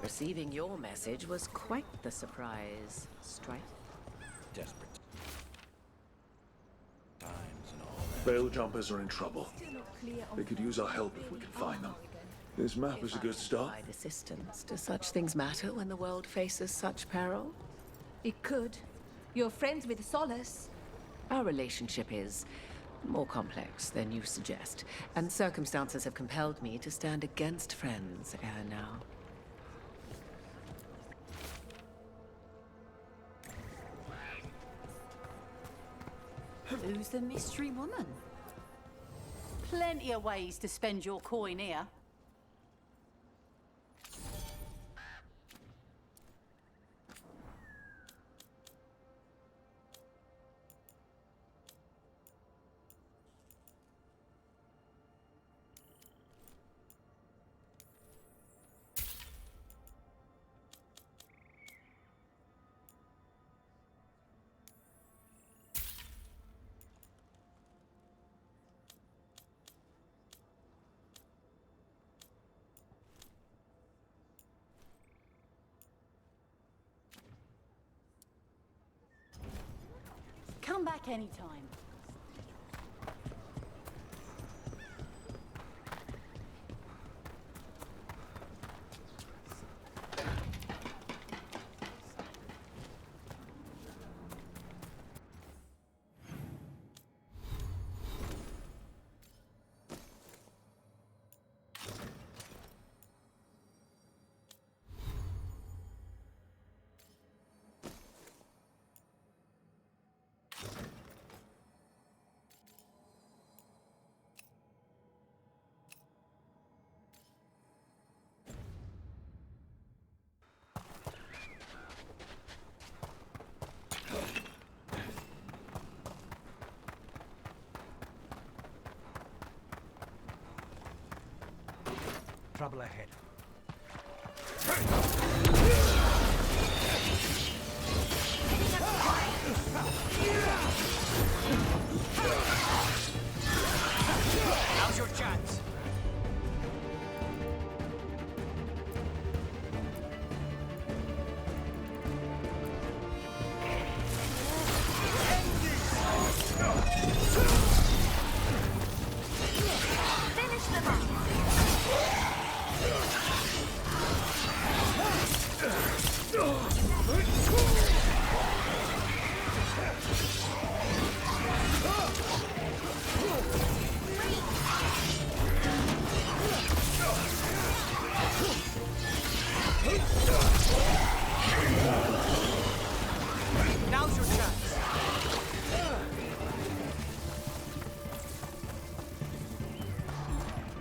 Receiving your message was quite the surprise, Strife. Desperate times and all that. Veil jumpers are in trouble. They could use our help if we can find them. This map is a good start. Provide assistance. Do such things matter when the world faces such peril? It could. You're friends with Solace. Our relationship is more complex than you suggest, and circumstances have compelled me to stand against friends ere now. Who's the mystery woman? Plenty of ways to spend your coin here. Come back anytime. Trouble ahead. Now's your chance. Finish them up. Now's your chance.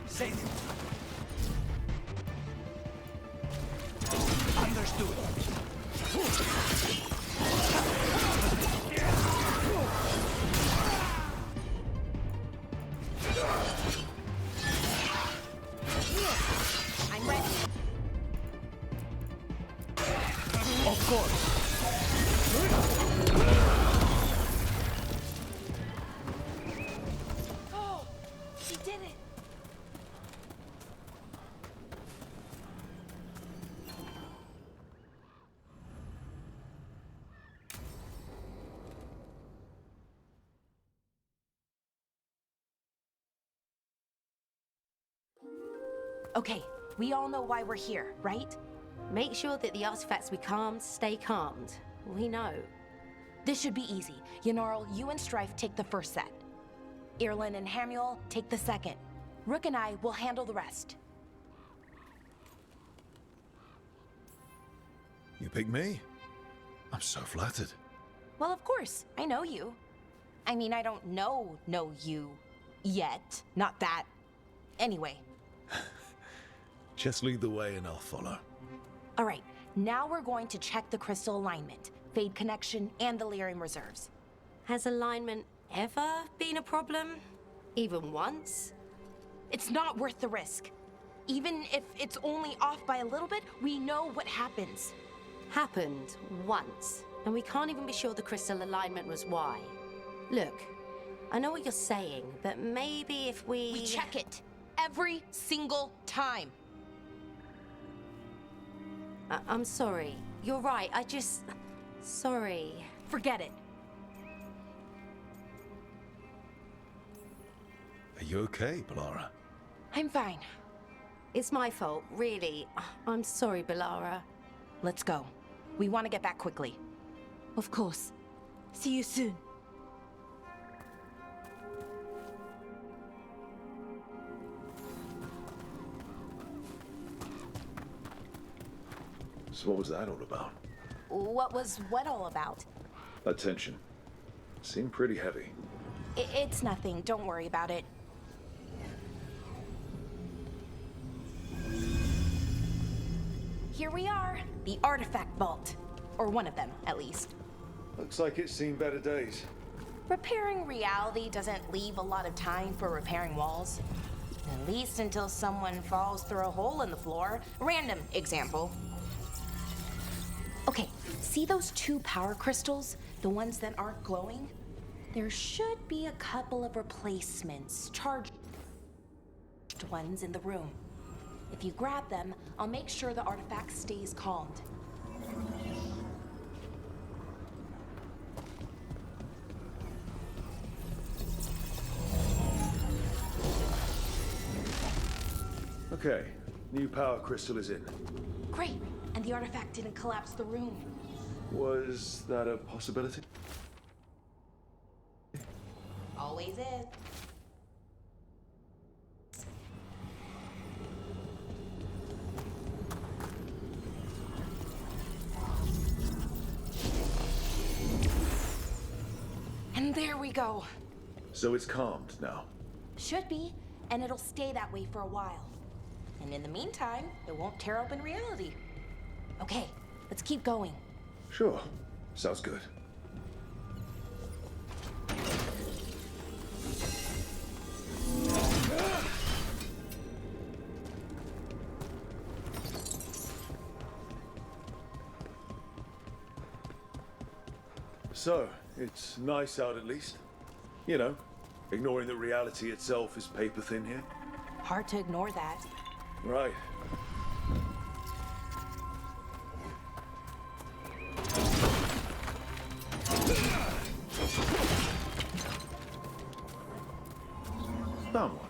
Save it. Understood. I'm ready. Of course. Oh, he did it. Okay, we all know why we're here, right? Make sure that the artifacts we calmed stay calmed. We know. This should be easy. Yanarl, you and Strife take the first set. Irlin and Hamuel take the second. Rook and I will handle the rest. You pick me? I'm so flattered. Well, of course, I know you. I mean, I don't know you yet. Not that. Anyway. Just lead the way and I'll follow. All right, now we're going to check the crystal alignment, Fade connection, and the lyrium reserves. Has alignment ever been a problem? Even once? It's not worth the risk. Even if it's only off by a little bit, we know what happens. Happened once, and we can't even be sure the crystal alignment was why. Look, I know what you're saying, but maybe if we... We check it every single time. I'm sorry. You're right, I just... Sorry. Forget it. Are you okay, Balara? I'm fine. It's my fault, really. I'm sorry, Balara. Let's go. We want to get back quickly. Of course. See you soon. So what was that all about? What was what all about? That tension. Seemed pretty heavy. It's nothing. Don't worry about it. Here we are. The artifact vault. Or one of them, at least. Looks like it's seen better days. Repairing reality doesn't leave a lot of time for repairing walls. At least until someone falls through a hole in the floor. Random example. Okay, see those 2 power crystals? The ones that aren't glowing? There should be a couple of replacements, charged ones in the room. If you grab them, I'll make sure the artifact stays calmed. Okay, new power crystal is in. Great, and the artifact didn't collapse the room. Was that a possibility? Always is. And there we go. So it's calmed now. Should be, and it'll stay that way for a while. And in the meantime, it won't tear open reality. Okay, let's keep going. Sure. Sounds good. So, it's nice out at least. You know, ignoring that reality itself is paper thin here. Hard to ignore that. Right. Found one.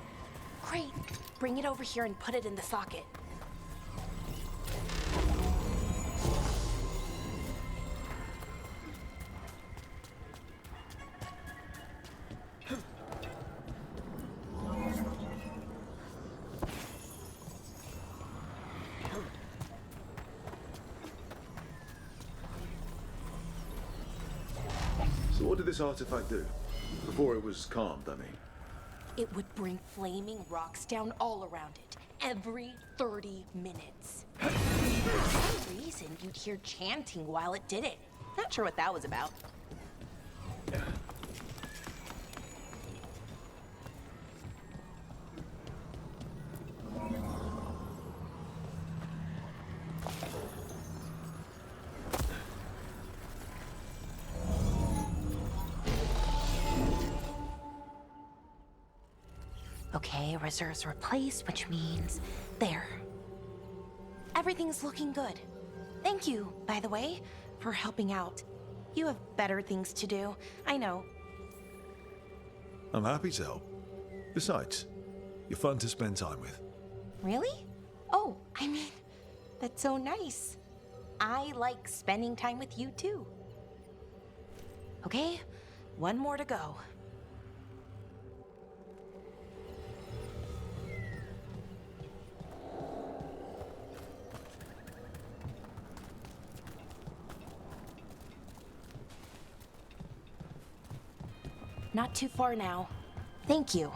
Great. Bring it over here and put it in the socket. So what did this artifact do? Before it was calmed, I mean. It would bring flaming rocks down all around it, every 30 minutes. For some reason, you'd hear chanting while it did it. Not sure what that was about. Okay, reserves replaced, which means there. Everything's looking good. Thank you, by the way, for helping out. You have better things to do, I know. I'm happy to help. Besides, you're fun to spend time with. Really? Oh, I mean, that's so nice. I like spending time with you too. Okay, one more to go. Not too far now. Thank you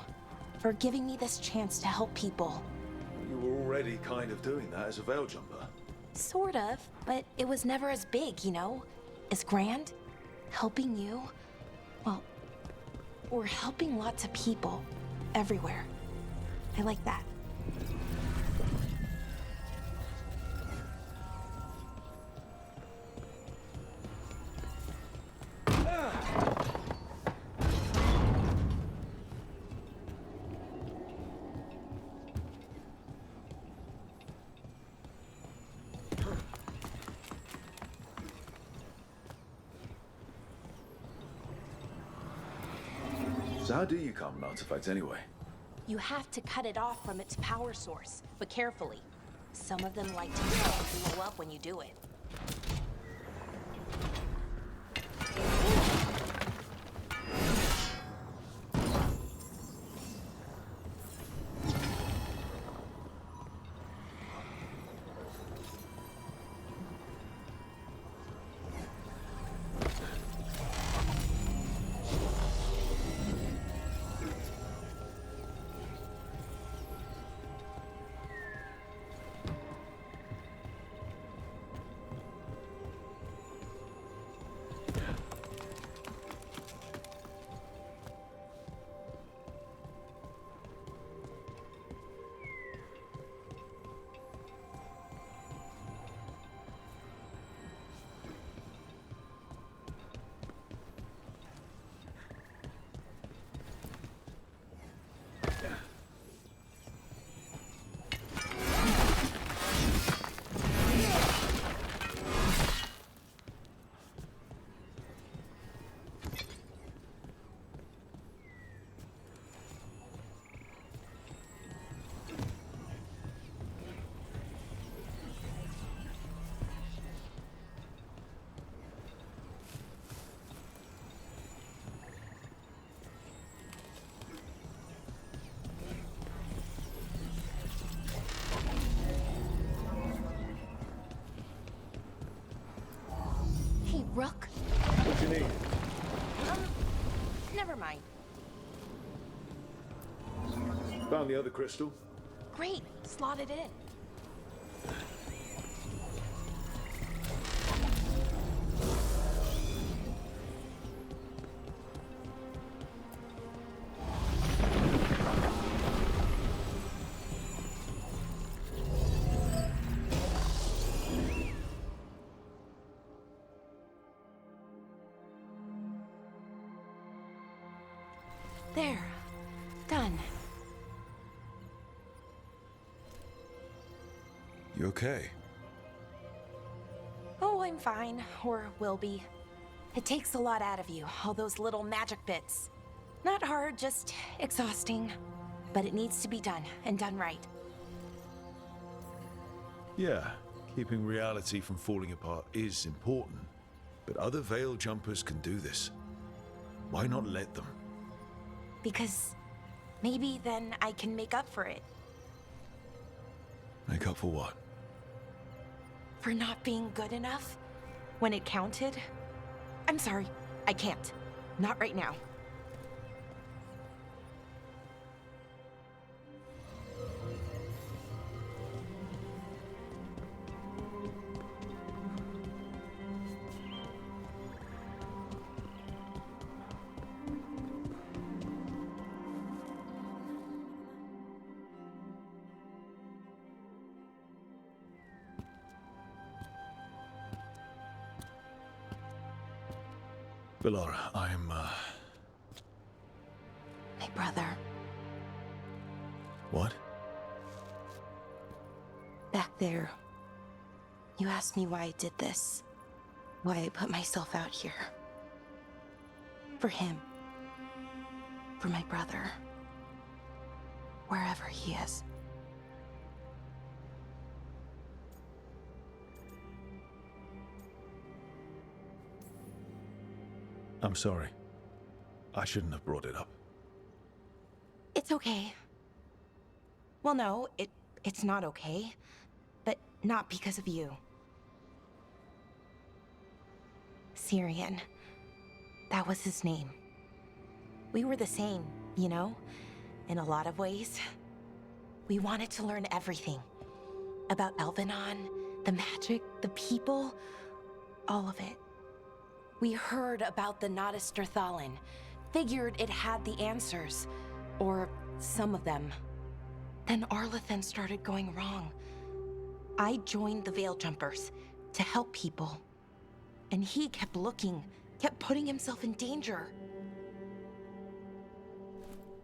for giving me this chance to help people. You were already kind of doing that as a veil jumper. Sort of, but it was never as big, you know? As grand. Helping you. Well, we're helping lots of people. Everywhere. I like that. So how do you calm an artifact anyway? You have to cut it off from its power source, but carefully. Some of them like to blow up when you do it. Rook? What do you need? Never mind. Found the other crystal. Great, slot it in. There. Done. You okay? Oh, I'm fine. Or will be. It takes a lot out of you, all those little magic bits. Not hard, just exhausting. But it needs to be done, and done right. Yeah, keeping reality from falling apart is important. But other Veil jumpers can do this. Why not let them? Because maybe then I can make up for it. Make up for what? For not being good enough when it counted. I'm sorry, I can't. Not right now. Bellara, I'm, My brother. What? Back there. You asked me why I did this. Why I put myself out here. For him. For my brother. Wherever he is. I'm sorry. I shouldn't have brought it up. It's okay. Well, no, it's not okay. But not because of you. Syrian. That was his name. We were the same, you know? In a lot of ways. We wanted to learn everything. About Elvenon, the magic, the people, all of it. We heard about the Notisterthalin, figured it had the answers, or some of them. Then Arlathan started going wrong. I joined the Veil Jumpers to help people. And he kept looking, kept putting himself in danger.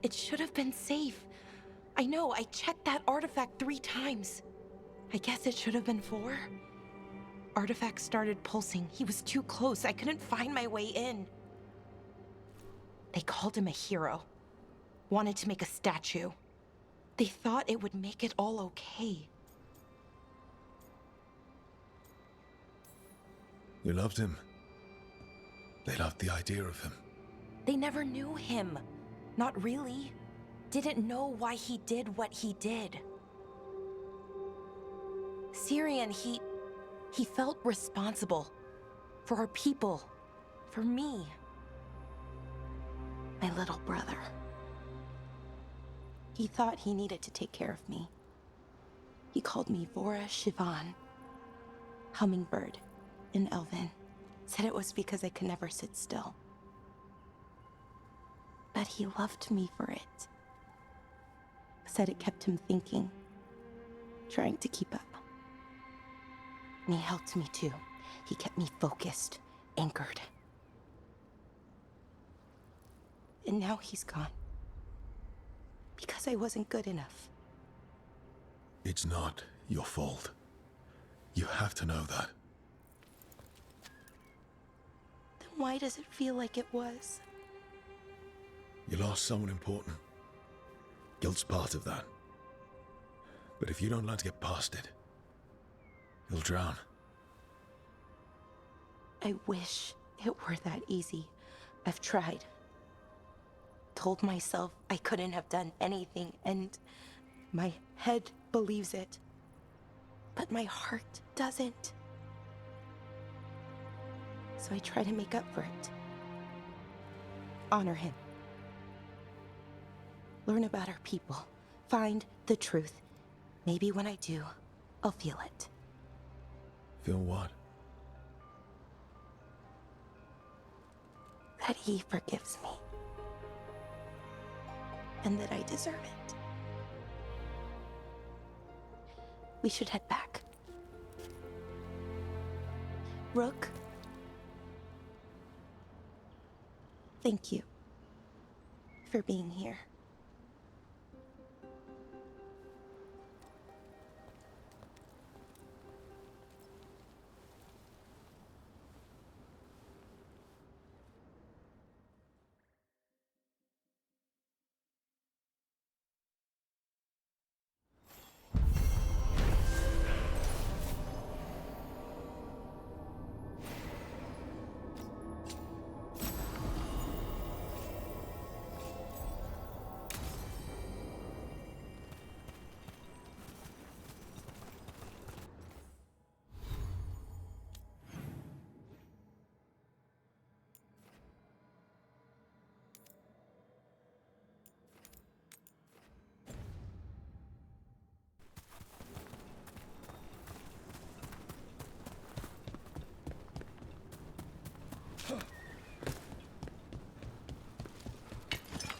It should have been safe. I know, I checked that artifact 3 times. I guess it should have been 4. Artifact started pulsing. He was too close. I couldn't find my way in. They called him a hero. wanted to make a statue. They thought it would make it all okay. You loved him. They loved the idea of him. They never knew him. Not really. Didn't know why he did what he did. Syrian, he felt responsible for our people, for me, my little brother. He thought he needed to take care of me. He called me Vora Shivan, hummingbird in Elven. Said it was because I could never sit still. But he loved me for it. Said it kept him thinking, trying to keep up. And he helped me too. He kept me focused, anchored. And now he's gone. Because I wasn't good enough. It's not your fault. You have to know that. Then why does it feel like it was? You lost someone important. Guilt's part of that. But if you don't learn to get past it, you'll drown. I wish it were that easy. I've tried. Told myself I couldn't have done anything, and my head believes it. But my heart doesn't. So I try to make up for it. Honor him. Learn about our people. Find the truth. Maybe when I do, I'll feel it. Feel what? That he forgives me. And that I deserve it. We should head back. Rook. Thank you for being here.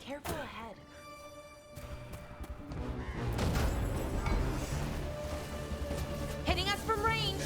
Careful ahead. Hitting us from range!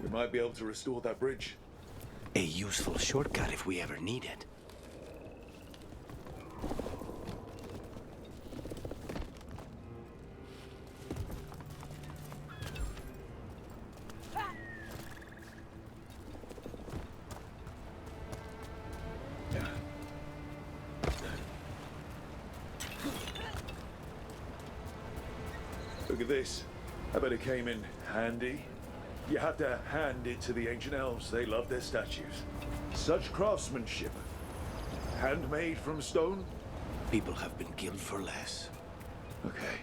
We might be able to restore that bridge. A useful shortcut if we ever need it. Look at this. I bet it came in handy. You have to hand it to the ancient elves. They love their statues. Such craftsmanship. Handmade from stone? People have been killed for less. Okay.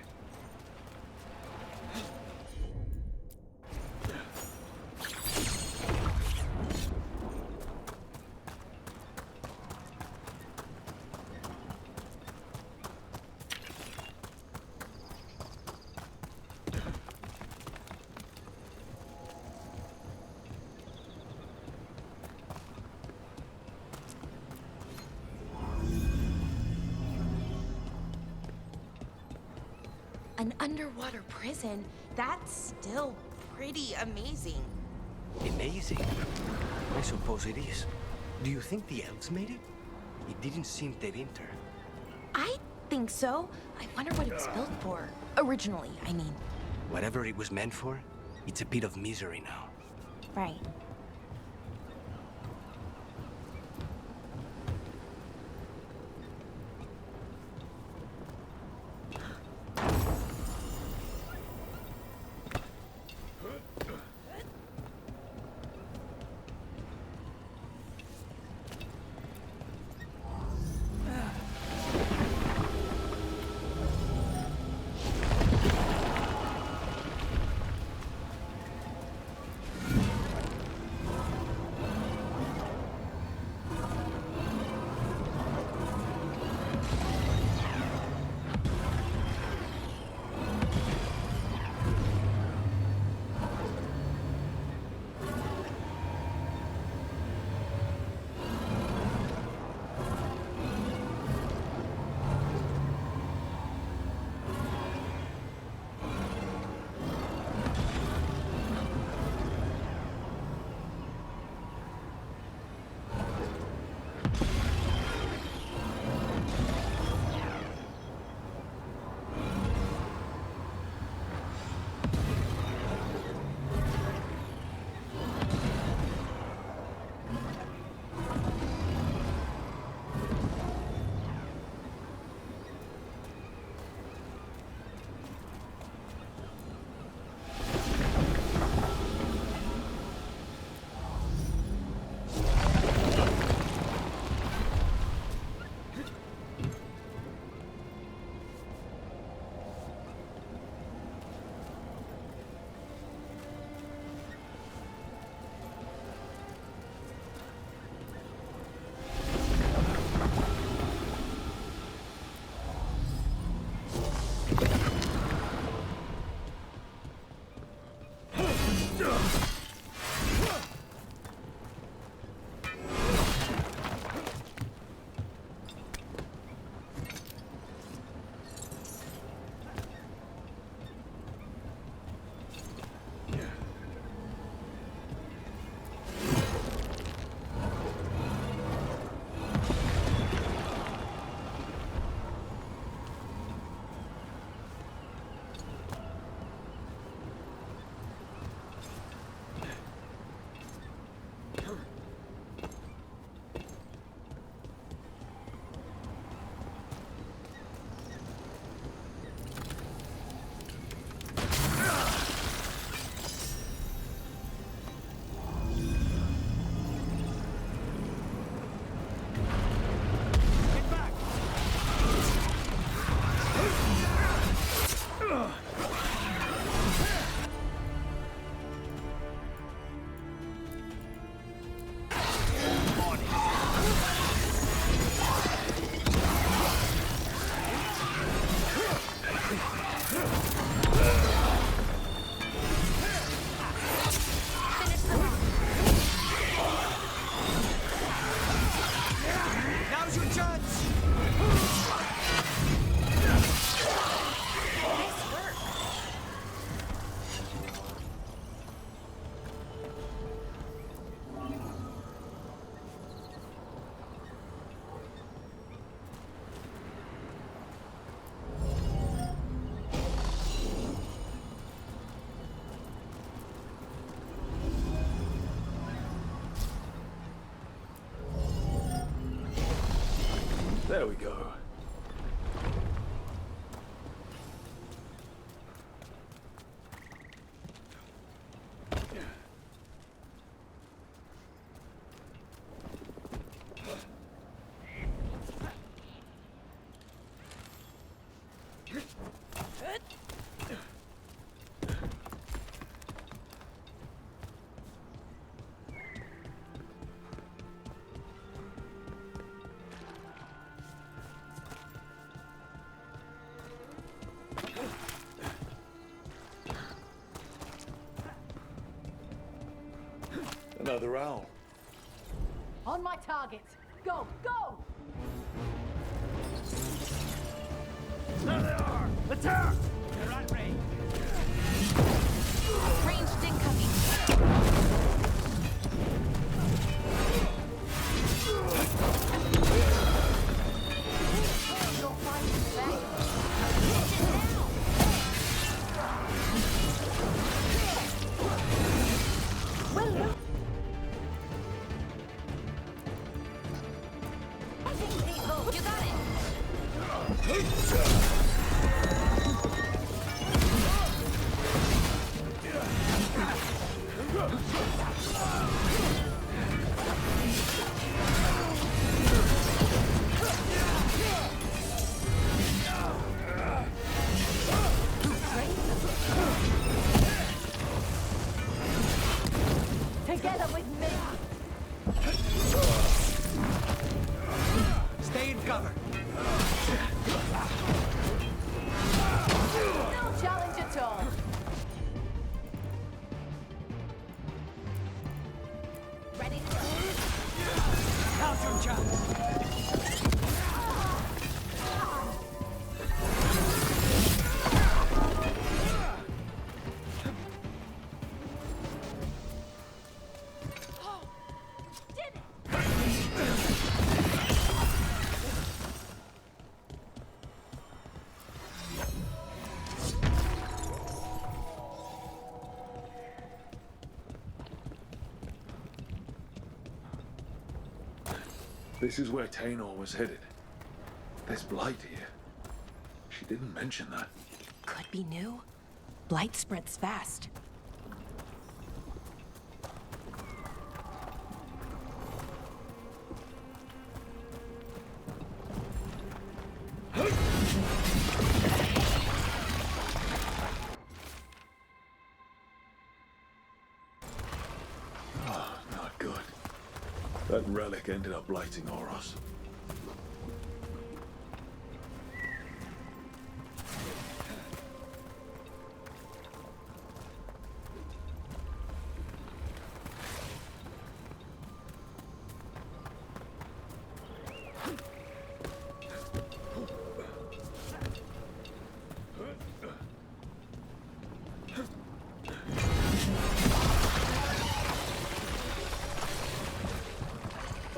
An underwater prison? That's still pretty amazing. Amazing. I suppose it is. Do you think the elves made it? It didn't seem they'd enter. I think so. I wonder what it was built for. Originally, I mean. Whatever it was meant for, it's a bit of misery now. Right. There we go. Another owl. On my target. Go, go! There they are! Attack! They're at range. Ranged incoming. You're fighting Veilguard. You got it. Together with me. Stay in cover. No challenge at all. Ready to go. Now's your chance. This is where Tainor was headed. There's blight here. She didn't mention that. Could be new. Blight spreads fast. Oh, not good. That relic ended up blighting Oros.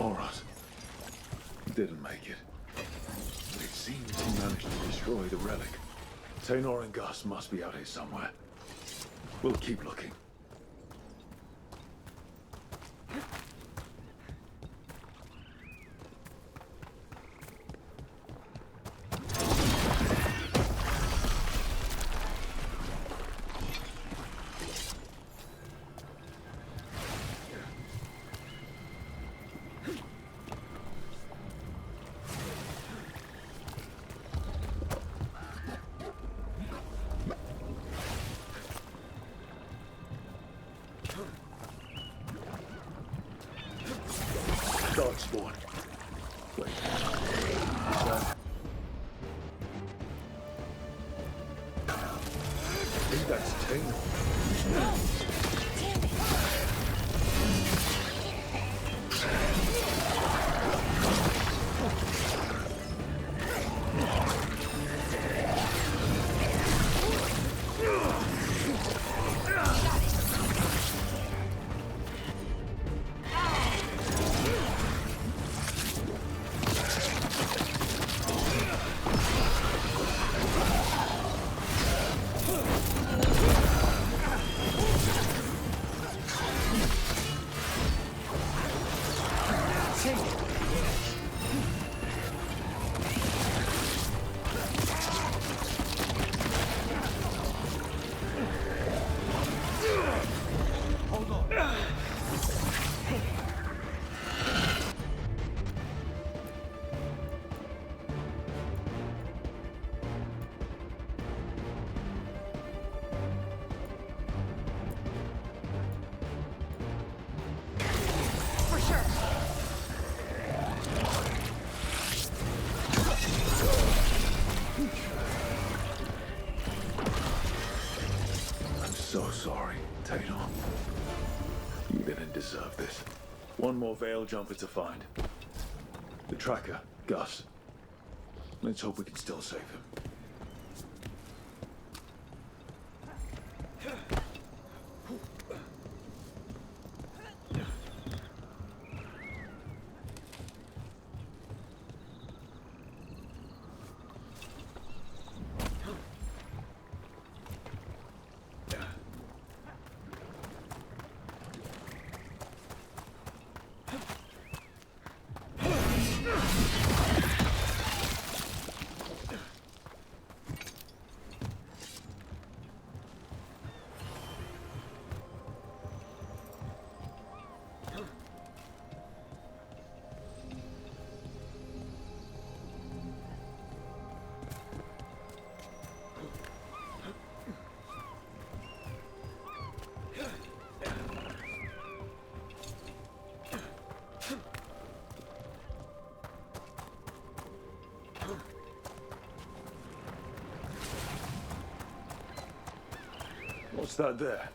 Oros didn't make it. But it seems he managed to destroy the relic. Tainor and Gus must be out here somewhere. We'll keep looking. Dark spawn. Wait. Is that... I think that's Tainor. so sorry, Taylor. You didn't deserve this. One more Veil jumper to find. The tracker, Gus. Let's hope we can still save him. What's that there?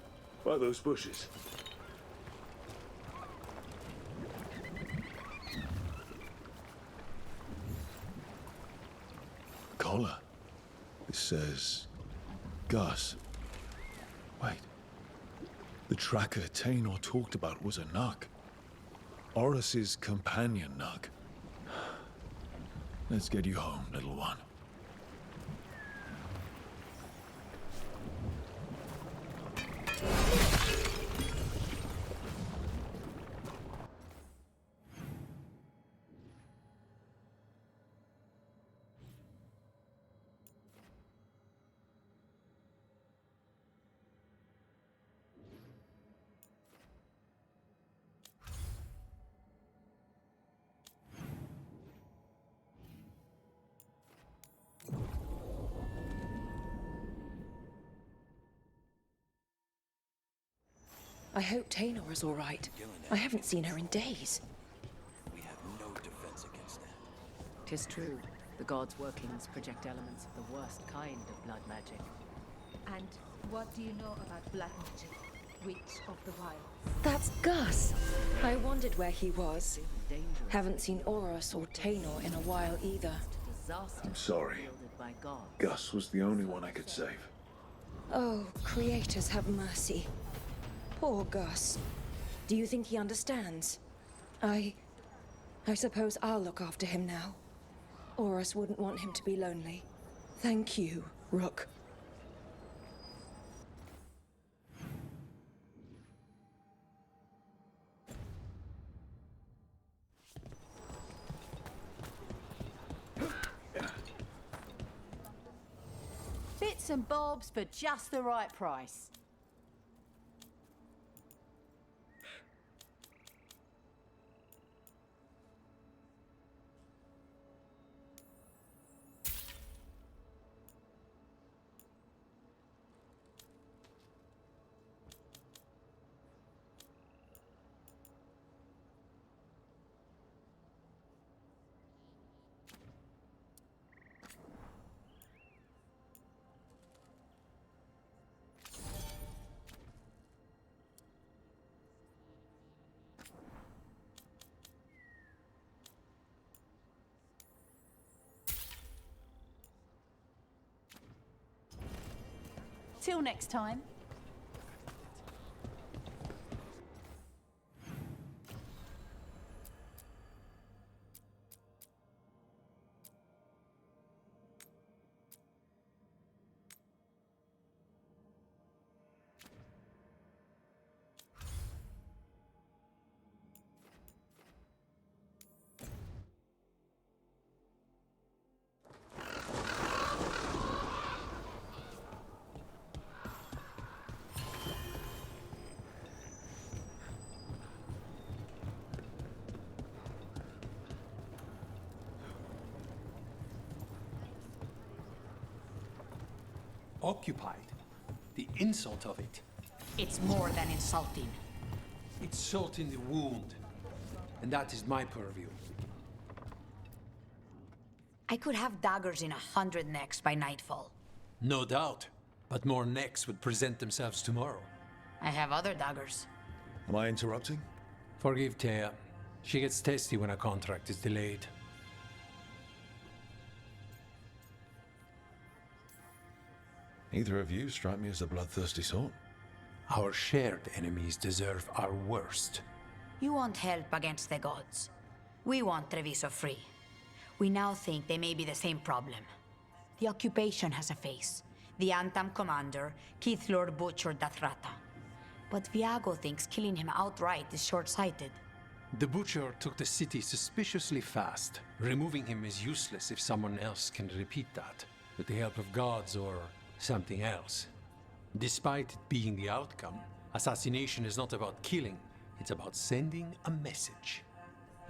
By those bushes? Collar. It says... Gus. Wait. The tracker Taynor talked about was a Nug. Oris's companion Nug. Let's get you home, little one. I hope Taynor is all right. I haven't seen her in days. We have no defense against that. 'Tis true. The gods' workings project elements of the worst kind of blood magic. And what do you know about black magic? Witch of the Wilds? That's Gus. I wondered where he was. Dangerous. Haven't seen Oros or Taynor in a while either. Disaster I'm sorry. wielded by gods. Gus was the only one I could save. Oh, creators have mercy. Poor Gus. Do you think he understands? I suppose I'll look after him now. Oros wouldn't want him to be lonely. Thank you, Rook. Bits and bobs for just the right price. Till next time. Occupied. The insult of it. It's more than insulting. It's salt in the wound. And that is my purview. I could have daggers in 100 necks by nightfall. No doubt. but more necks would present themselves tomorrow. I have other daggers. Am I interrupting? Forgive Thea. She gets testy when a contract is delayed. Neither of you strike me as a bloodthirsty sort. Our shared enemies deserve our worst. You want help against the gods. We want Treviso free. We now think they may be the same problem. The occupation has a face. The Antam commander, Keith Lord Butcher Dathrata. But Viago thinks killing him outright is short-sighted. The Butcher took the city suspiciously fast. Removing him is useless if someone else can repeat that, with the help of gods or something else. Despite it being the outcome, assassination is not about killing, it's about sending a message.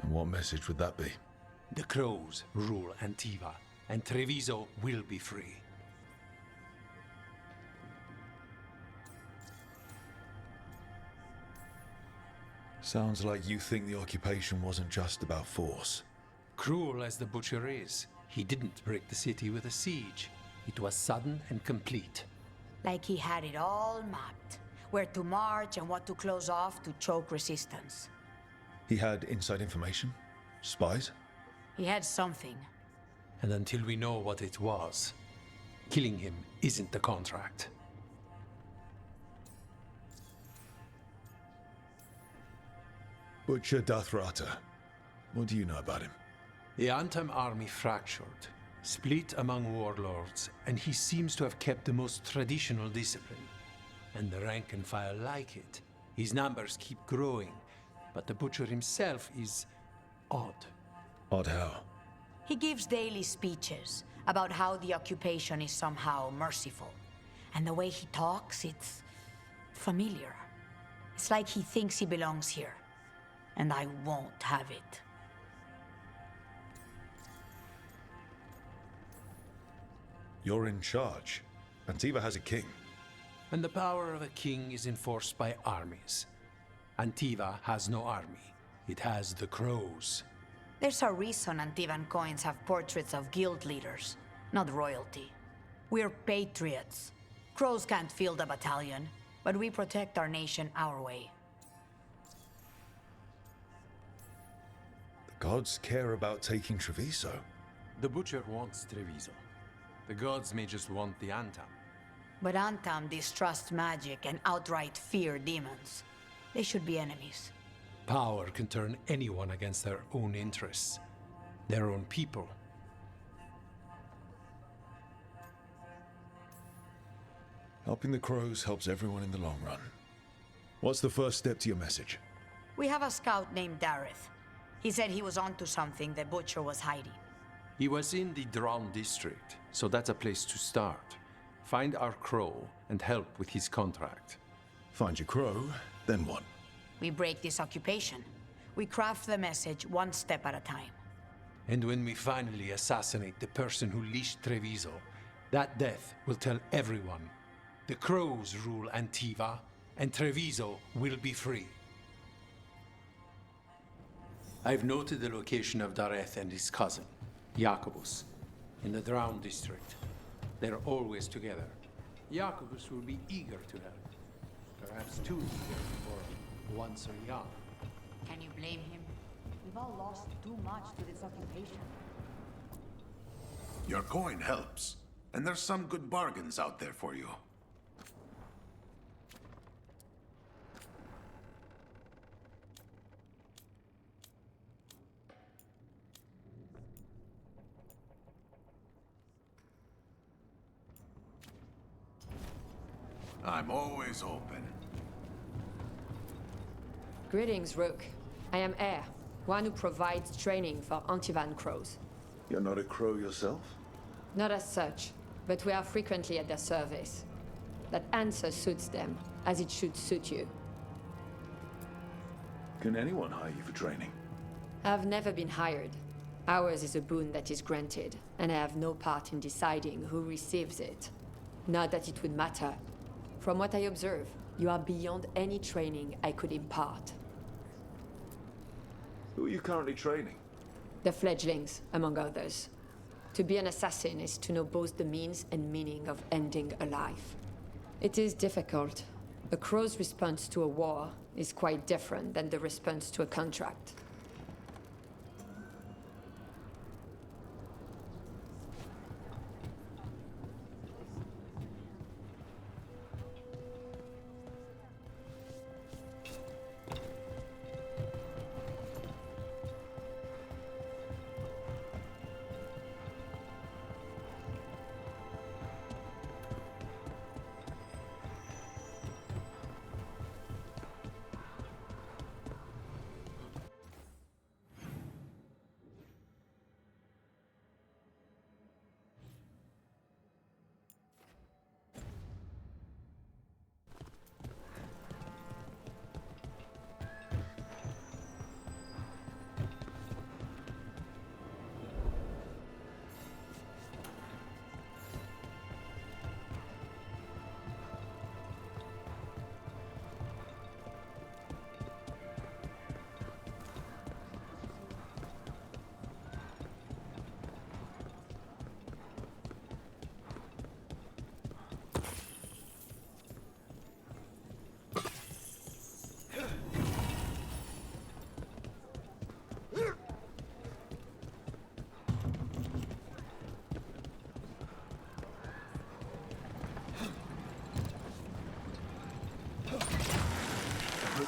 And what message would that be? The Crows rule Antiva, and Treviso will be free. Sounds like you think the occupation wasn't just about force. Cruel as the Butcher is, he didn't break the city with a siege. It was sudden and complete. Like he had it all mapped. Where to march and what to close off to choke resistance. He had inside information? Spies? He had something. And until we know what it was, killing him isn't the contract. Butcher Dathrata. What do you know about him? The Antam army fractured, split among warlords, and he seems to have kept the most traditional discipline. And the rank and file like it. His numbers keep growing, but the Butcher himself is odd. Odd how? He gives daily speeches about how the occupation is somehow merciful. And the way he talks, it's familiar. It's like he thinks he belongs here. And I won't have it. You're in charge. Antiva has a king. And the power of a king is enforced by armies. Antiva has no army. It has the Crows. There's a reason Antivan coins have portraits of guild leaders, not royalty. We're patriots. Crows can't field a battalion, but we protect our nation our way. The gods care about taking Treviso. The Butcher wants Treviso. The gods may just want the Antam. But Antam distrust magic and outright fear demons. They should be enemies. Power can turn anyone against their own interests, their own people. Helping the Crows helps everyone in the long run. What's the first step to your message? We have a scout named Dareth. He said he was onto something the Butcher was hiding. He was in the Drown district, so that's a place to start. Find our Crow and help with his contract. Find your Crow, then what? We break this occupation. We craft the message one step at a time. And when we finally assassinate the person who leashed Treviso, that death will tell everyone. The Crows rule Antiva, and Treviso will be free. I've noted the location of Dareth and his cousin, Jacobus, in the Drown district. They're always together. Jacobus will be eager to help. Perhaps too eager for one so young. Can you blame him? We've all lost too much to this occupation. Your coin helps, and there's some good bargains out there for you. I'm always open. Greetings, Rook. I am Air, one who provides training for Antivan Crows. You're not a Crow yourself? Not as such, but we are frequently at their service. That answer suits them, as it should suit you. Can anyone hire you for training? I've never been hired. Ours is a boon that is granted, and I have no part in deciding who receives it. Not that it would matter. From what I observe, you are beyond any training I could impart. Who are you currently training? The fledglings, among others. To be an assassin is to know both the means and meaning of ending a life. It is difficult. A crow's response to a war is quite different than the response to a contract.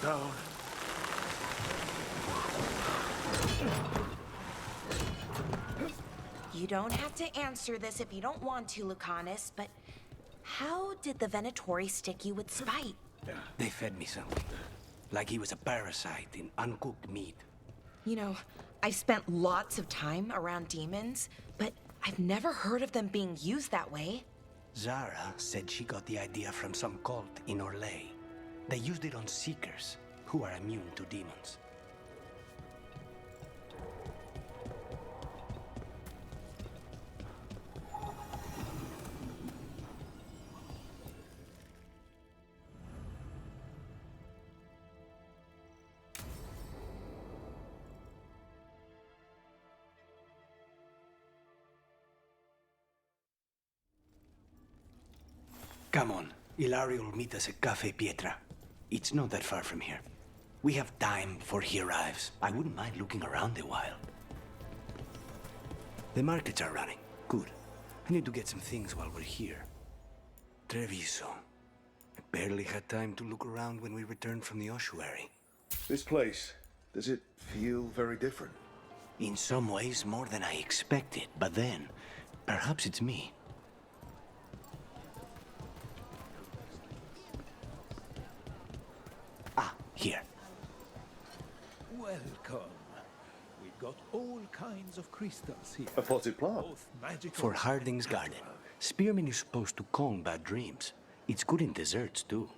Down. You don't have to answer this if you don't want to, Lucanus, but how did the Venatori stick you with spite? They fed me something. Like he was a parasite in uncooked meat. You know, I've spent lots of time around demons, but I've never heard of them being used that way. Zara said she got the idea from some cult in Orlais. They used it on Seekers, who are immune to demons. Come on, Ilario will meet us at Cafe Pietra. It's not that far from here. We have time before he arrives. I wouldn't mind looking around a while. The markets are running. Good. I need to get some things while we're here. Treviso. I barely had time to look around when we returned from the ossuary. This place, does it feel very different? In some ways, more than I expected. But then, perhaps it's me. Here. Welcome. We've got all kinds of crystals here. A potted plant? Both magical. For Harding's garden. Spearmint is supposed to calm bad dreams. It's good in desserts, too.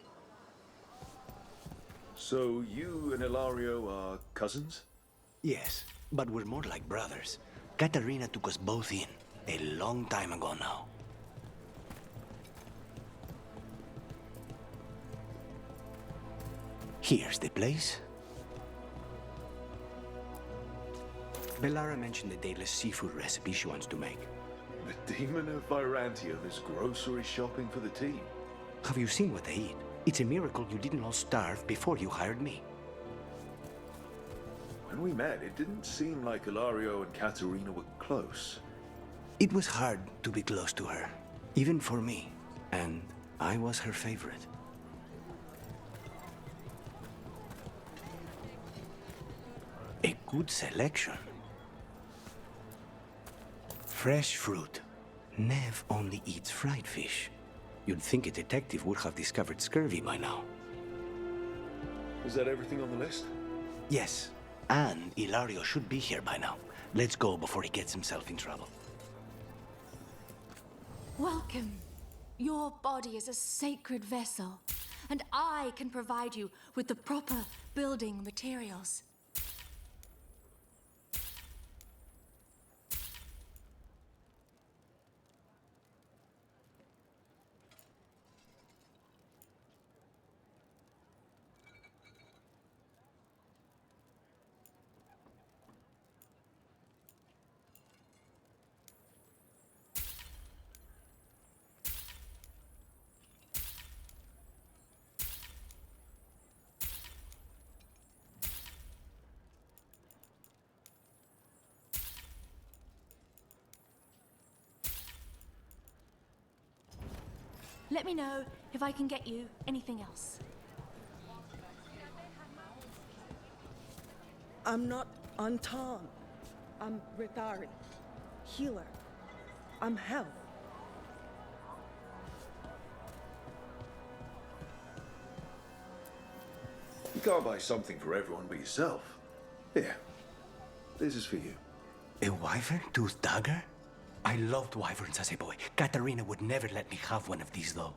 So you and Ilario are cousins? Yes, but we're more like brothers. Katarina took us both in, a long time ago now. Here's the place. Bellara mentioned the dayless seafood recipe she wants to make. The demon of Virantium is grocery shopping for the team. Have you seen what they eat? It's a miracle you didn't all starve before you hired me. When we met, it didn't seem like Ilario and Katarina were close. It was hard to be close to her, even for me. And I was her favorite. A good selection. Fresh fruit. Nev only eats fried fish. You'd think a detective would have discovered scurvy by now. Is that everything on the list? Yes, and Ilario should be here by now. Let's go before he gets himself in trouble. Welcome. Your body is a sacred vessel, and I can provide you with the proper building materials. Let me know if I can get you anything else. I'm not Anton. I'm Rithari. Healer. I'm health. You can't buy something for everyone but yourself. Here, this is for you. A wyvern tooth dagger? I loved wyverns as a boy. Katarina would never let me have one of these, though.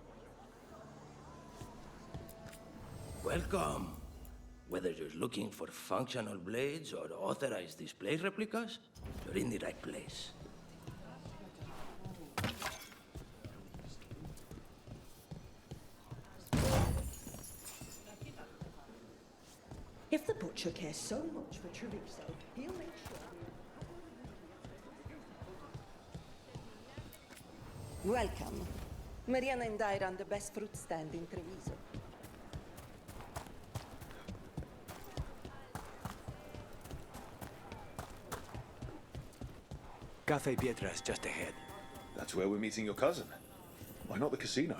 Welcome. Whether you're looking for functional blades or authorized display replicas, you're in the right place. If the butcher cares so much for Treviso, he'll make sure. Welcome. Mariana and I run the best fruit stand in Treviso. Cafe Pietra's just ahead. That's where we're meeting your cousin. Why not the casino?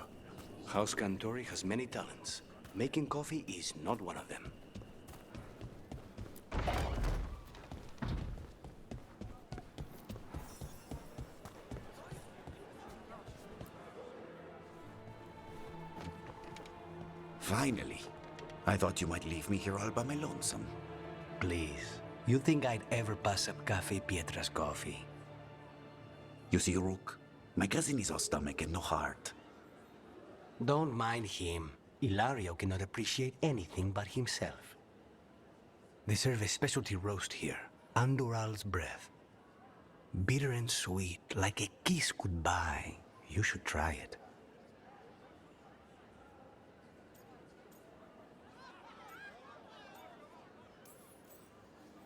House Cantori has many talents. Making coffee is not one of them. Finally. I thought you might leave me here all by my lonesome. Please. You think I'd ever pass up Cafe Pietra's coffee? You see, Rook, my cousin is all stomach and no heart. Don't mind him. Ilario cannot appreciate anything but himself. They serve a specialty roast here, Andoral's breath. Bitter and sweet, like a kiss goodbye. You should try it.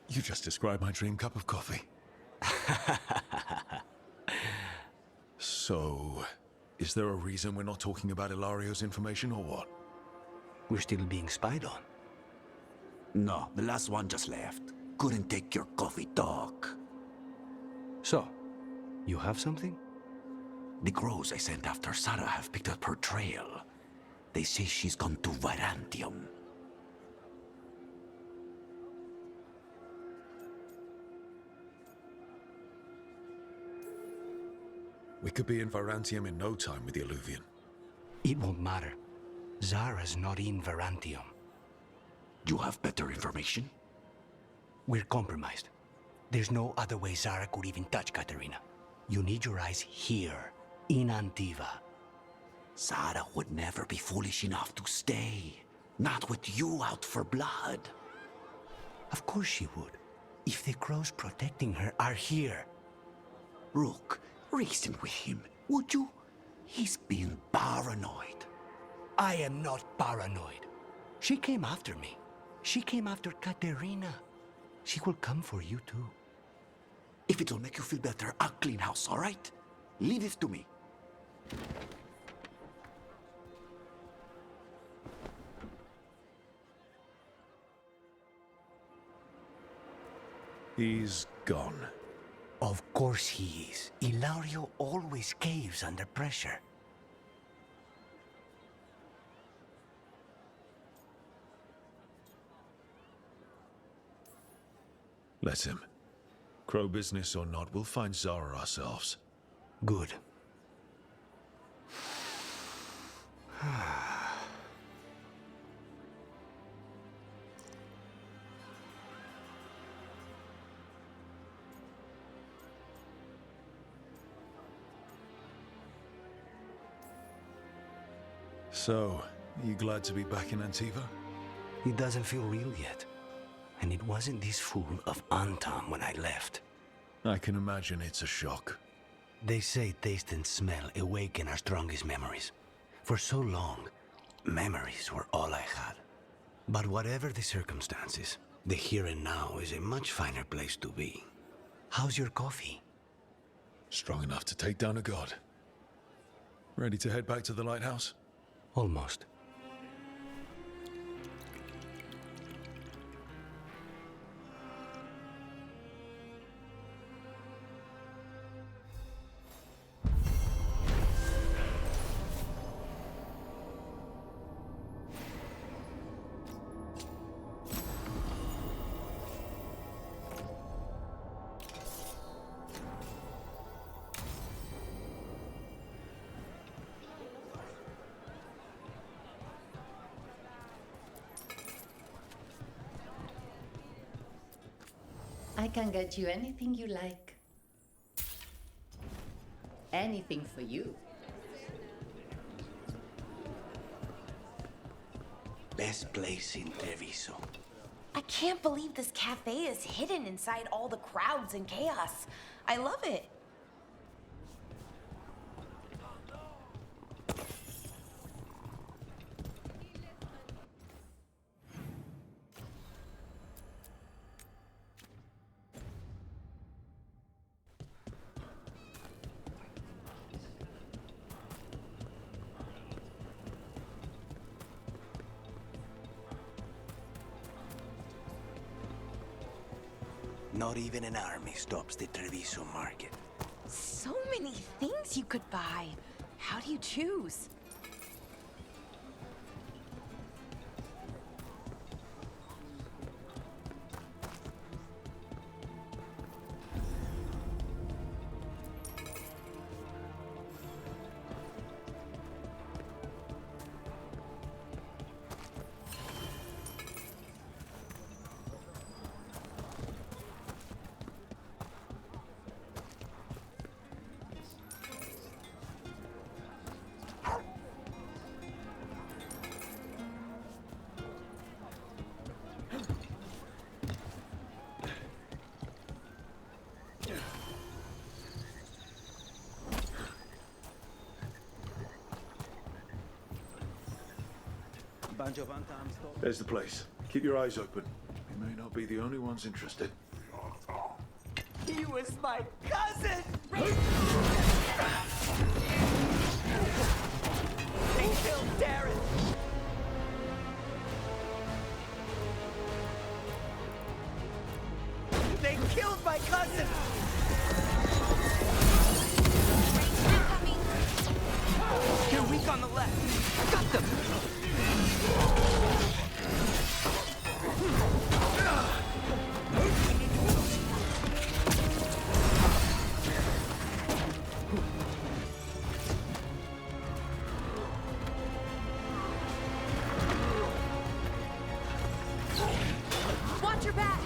You just described my dream cup of coffee. So, is there a reason we're not talking about Ilario's information or what? We're still being spied on. No, the last one just left. Couldn't take your coffee talk. So, you have something? The crows I sent after Sarah have picked up her trail. They say she's gone to Varantium. We could be in Varantium in no time with the Alluvian. It won't matter. Zara's not in Varantium. You have better information? We're compromised. There's no other way Zara could even touch Katerina. You need your eyes here, in Antiva. Zara would never be foolish enough to stay. Not with you out for blood. Of course she would. If the crows protecting her are here. Rook, reason with him, would you? He's being paranoid. I am not paranoid. She came after me. She came after Katerina. She will come for you too. If it'll make you feel better, I'll clean house, all right? Leave this to me. He's gone. Of course he is. Ilario always caves under pressure. Let him. Crow business or not, we'll find Zara ourselves. Good. So, you glad to be back in Antiva? It doesn't feel real yet. And it wasn't this fool of Anton when I left. I can imagine it's a shock. They say taste and smell awaken our strongest memories. For so long, memories were all I had. But whatever the circumstances, the here and now is a much finer place to be. How's your coffee? Strong enough to take down a god. Ready to head back to the lighthouse? Almost. I can get you anything you like. Anything for you. Best place in Treviso. I can't believe this cafe is hidden inside all the crowds and chaos. I love it. Not even an army stops the Treviso market. So many things you could buy. How do you choose? There's the place. Keep your eyes open. We may not be the only ones interested. He was my cousin! They killed Darren! They killed my cousin! You're weak on the left. Got them! Watch your back!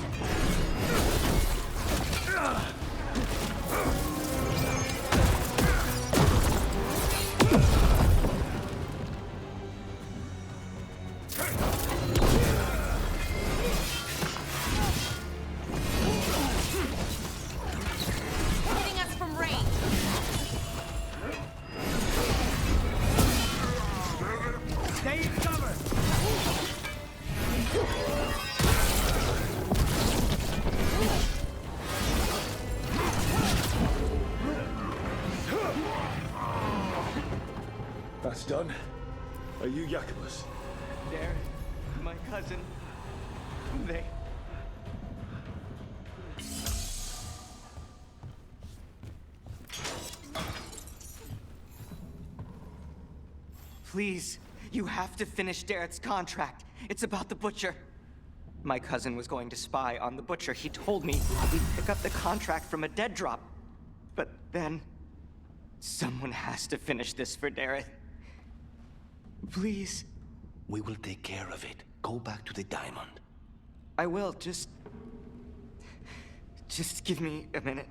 Hitting us from range. Stay in cover! That's done. Are you Jacobus? Darren, my cousin. They... Please, you have to finish Darrett's contract. It's about the Butcher. My cousin was going to spy on the Butcher. He told me we'd pick up the contract from a dead drop. But then... someone has to finish this for Darrett. Please. We will take care of it. Go back to the diamond. I will, just give me a minute.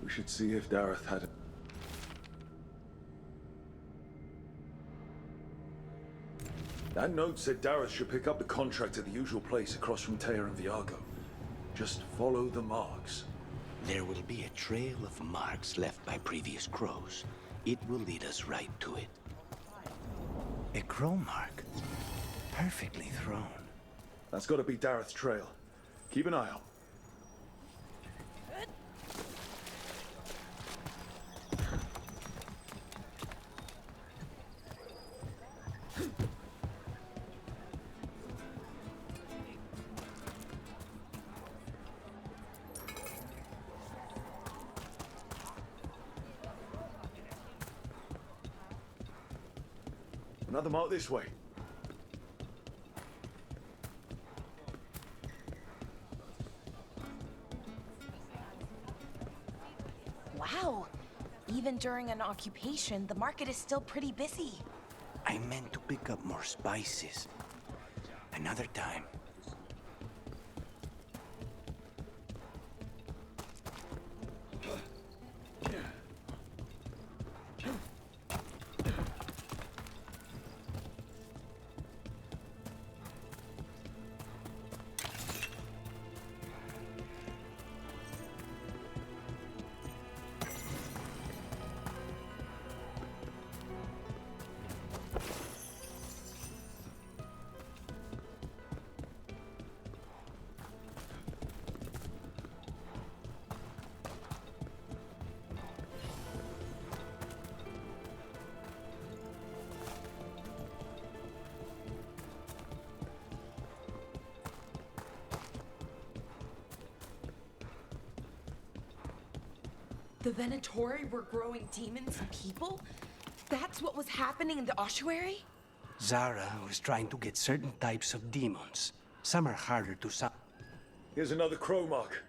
We should see if Dareth had it. That note said Dareth should pick up the contract at the usual place across from Teir and Viago. Just follow the marks. There will be a trail of marks left by previous crows. It will lead us right to it. A crow mark. Perfectly thrown. That's got to be Dareth's trail. Keep an eye out. Another mark this way. Wow. Even during an occupation, the market is still pretty busy. I meant to pick up more spices. Another time. The Venatori were growing demons and people? That's what was happening in the ossuary? Zara was trying to get certain types of demons. Some are harder to Here's another crow mark.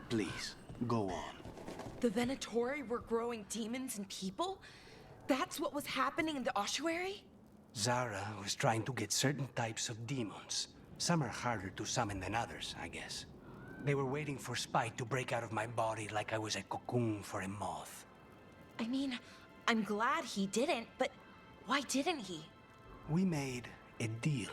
Please, go on. The Venatori were growing demons and people? That's what was happening in the ossuary? Zara was trying to get certain types of demons. Some are harder to summon than others, I guess. They were waiting for Spite to break out of my body like I was a cocoon for a moth. I mean, I'm glad he didn't, but why didn't he? We made a deal.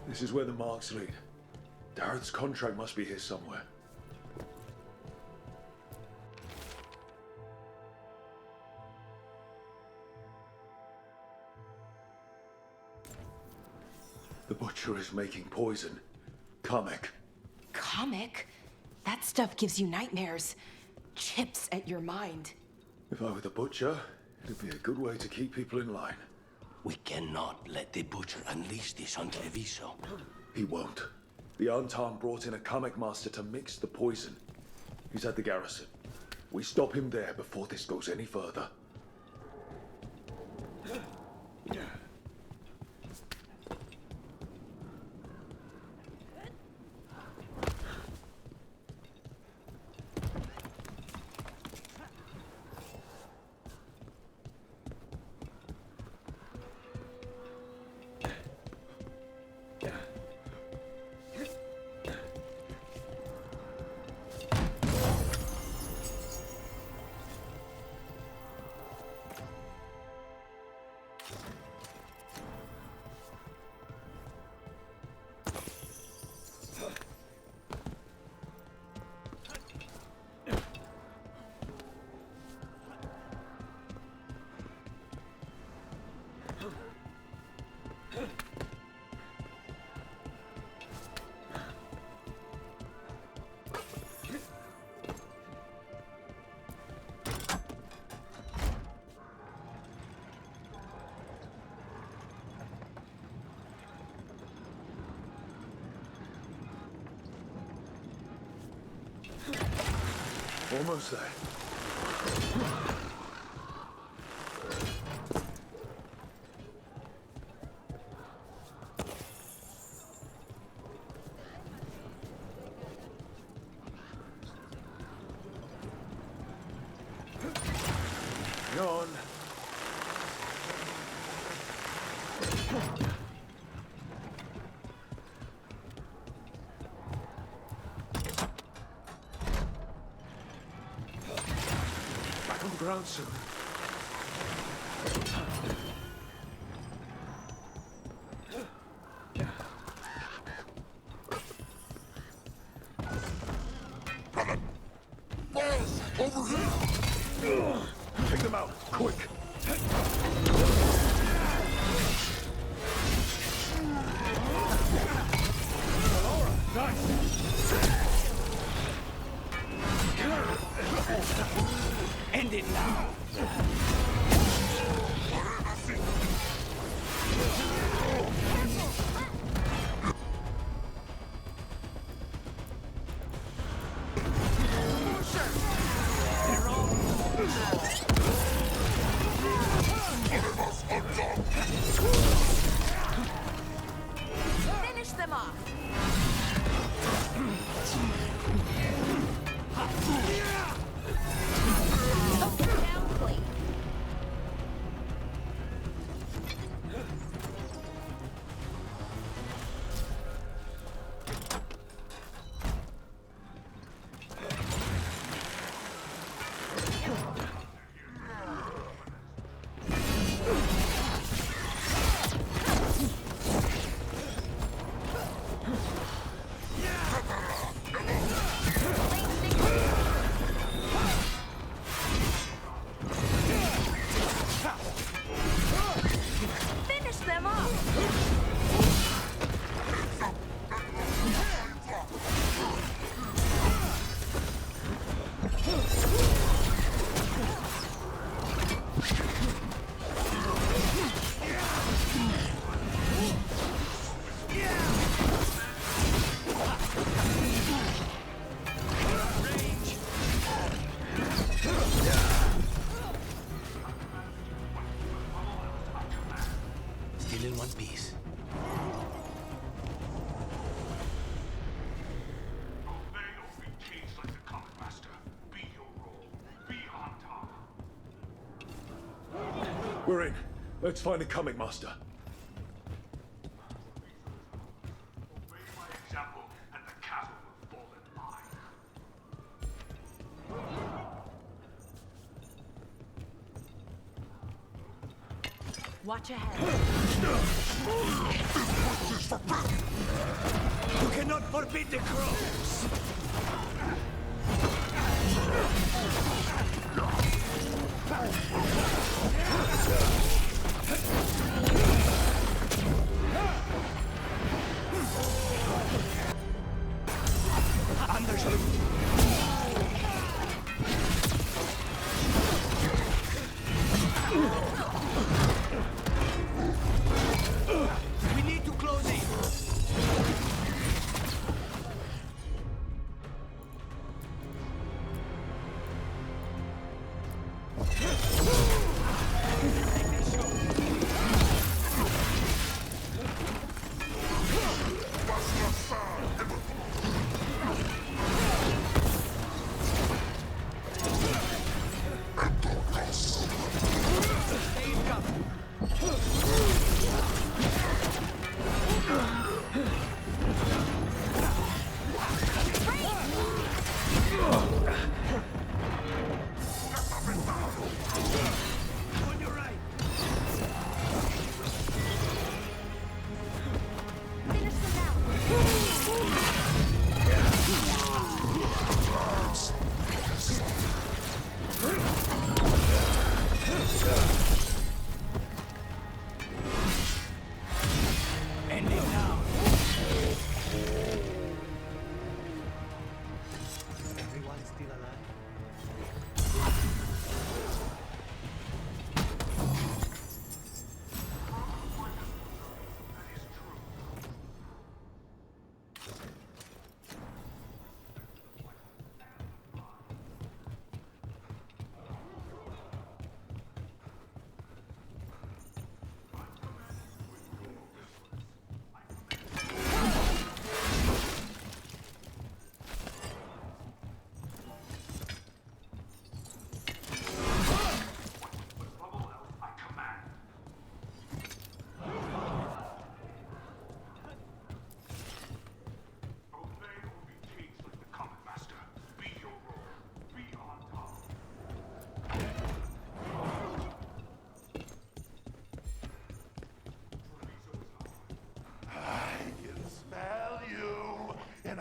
This is where the marks lead. Dareth's contract must be here somewhere. The Butcher is making poison. Comic. Comic? That stuff gives you nightmares. Chips at your mind. If I were the Butcher, it'd be a good way to keep people in line. We cannot let the Butcher unleash this on Treviso. He won't. The Anton brought in a comic master to mix the poison. He's at the garrison. We stop him there before this goes any further. Almost there. Hang on. Back on the ground soon. Balls! Over here! Take them out, quick! End it now! Además, undone! Finish them off! Still in one piece. We're in. Let's find the coming master. Watch ahead. You cannot forbid the crows! Understood. We need to close in.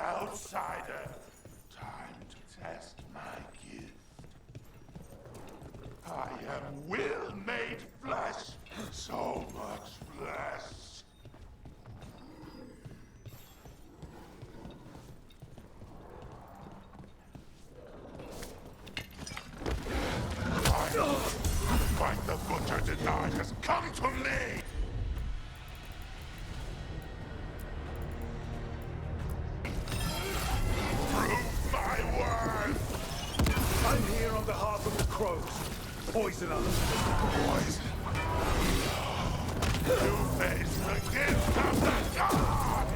Outsider, time to test my gift. I am will made flesh, so much flesh. Fight the butcher denied has come to me! I'm here on behalf of the crows. Poison us. Poison? You face the gift of the god!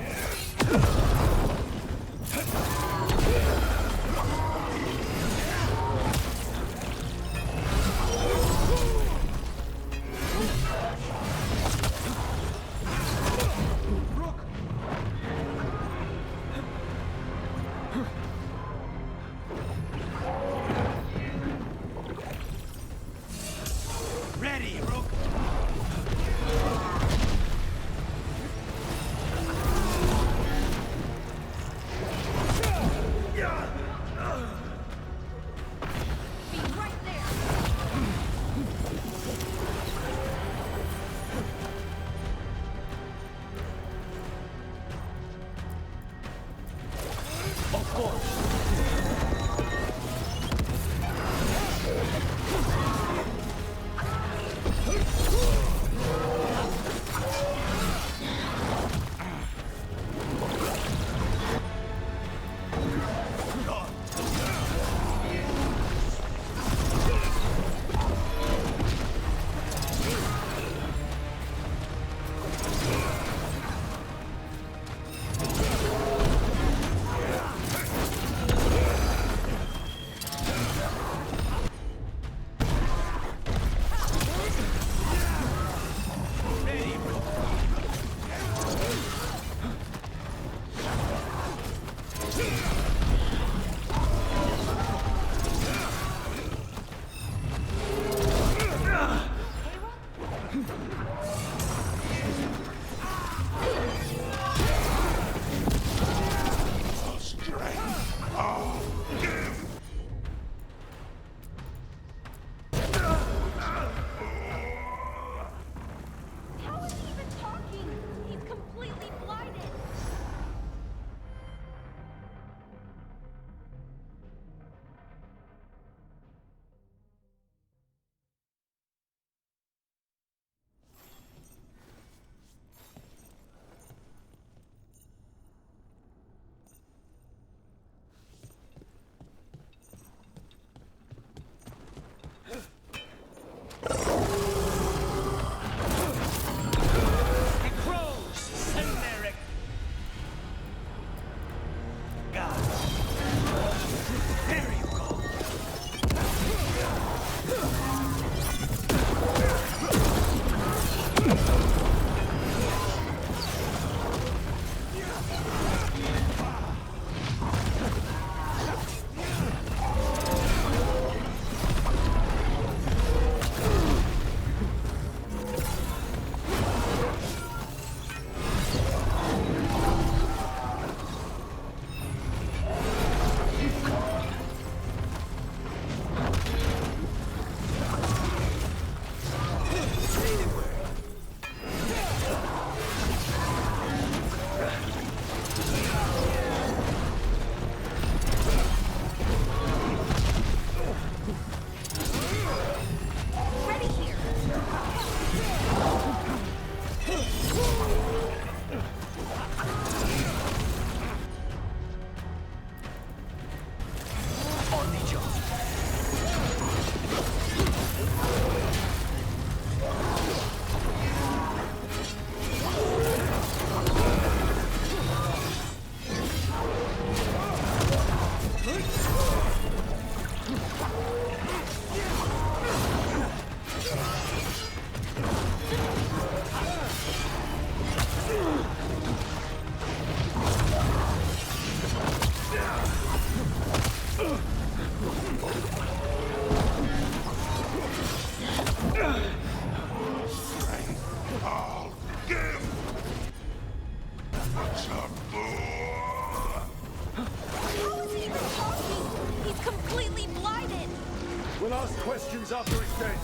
We'll ask questions after it's dead.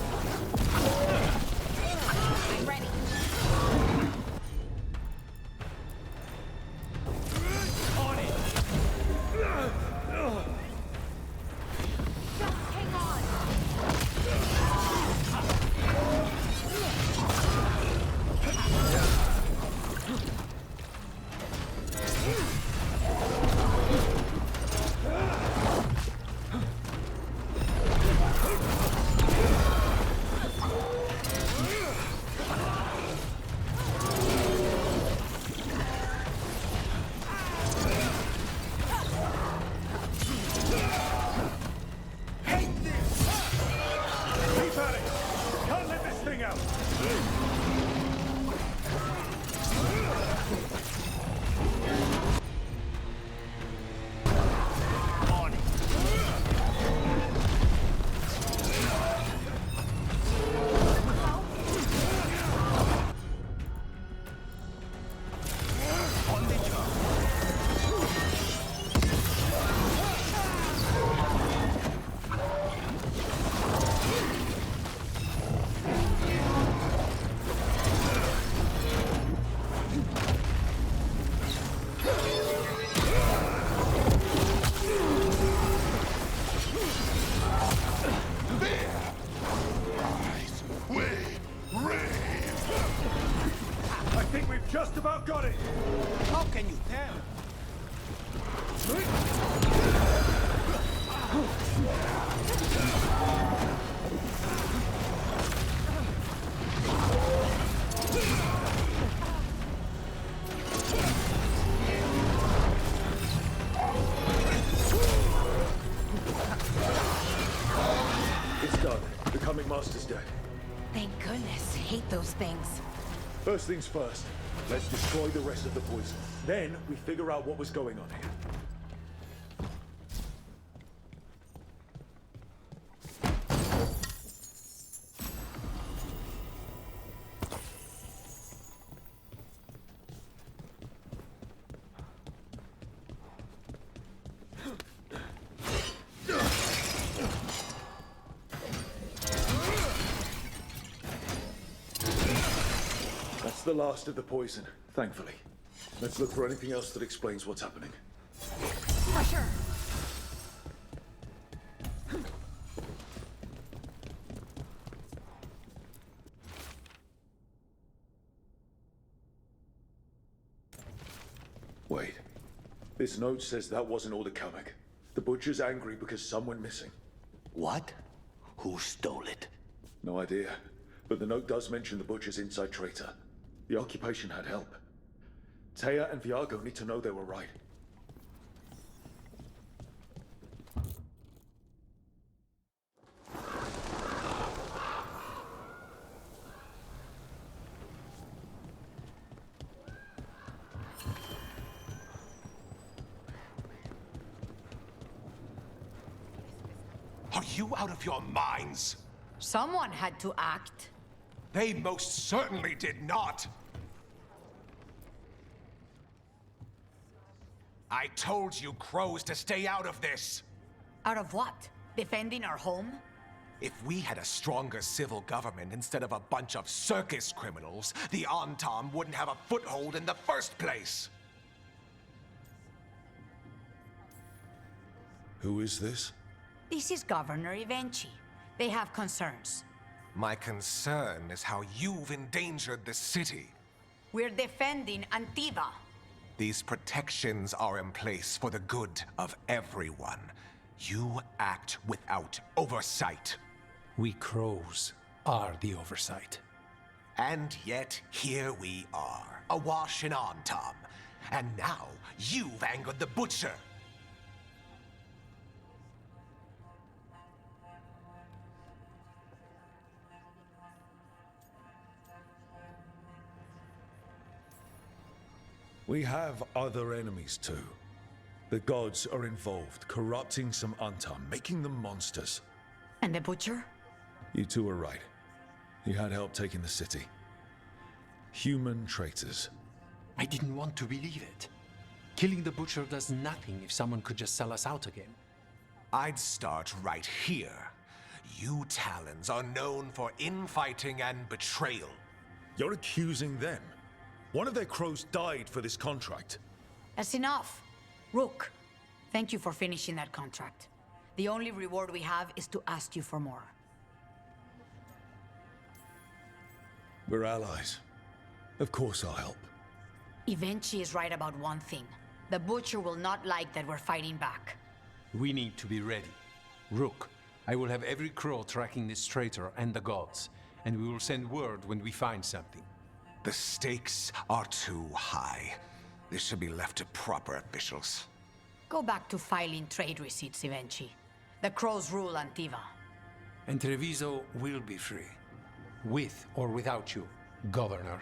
I'm ready. On it! Just hang on! Just about got it! How can you tell? It's done. The coming master's dead. Thank goodness. Hate those things. First things first. Let's destroy the rest of the poison. Then we figure out what was going on here. That's the last of the poison, thankfully. Let's look for anything else that explains what's happening. Pressure! Wait. This note says that wasn't all the comic. The butcher's angry because some went missing. What? Who stole it? No idea. But the note does mention the butcher's inside traitor. The occupation had help. Taya and Viago need to know they were right. Are you out of your minds? Someone had to act. They most certainly did not. I told you crows to stay out of this. Out of what? Defending our home? If we had a stronger civil government instead of a bunch of circus criminals, the Antam wouldn't have a foothold in the first place. Who is this? This is Governor Evenchi. They have concerns. My concern is how you've endangered the city. We're defending Antiva. These protections are in place for the good of everyone. You act without oversight. We crows are the oversight. And yet, here we are, awash in Antam. And now, you've angered the butcher. We have other enemies too. The gods are involved, corrupting some Antam, making them monsters. And the butcher? You two are right. He had help taking the city. Human traitors. I didn't want to believe it. Killing the butcher does nothing if someone could just sell us out again. I'd start right here. You Talons are known for infighting and betrayal. You're accusing them? One of their crows died for this contract. That's enough. Rook, thank you for finishing that contract. The only reward we have is to ask you for more. We're allies. Of course I'll help. Evenchi is right about one thing. The Butcher will not like that we're fighting back. We need to be ready. Rook, I will have every crow tracking this traitor and the gods, and we will send word when we find something. The stakes are too high. This should be left to proper officials. Go back to filing trade receipts, Evenchi. The crows rule Antiva. And Treviso will be free. With or without you, Governor.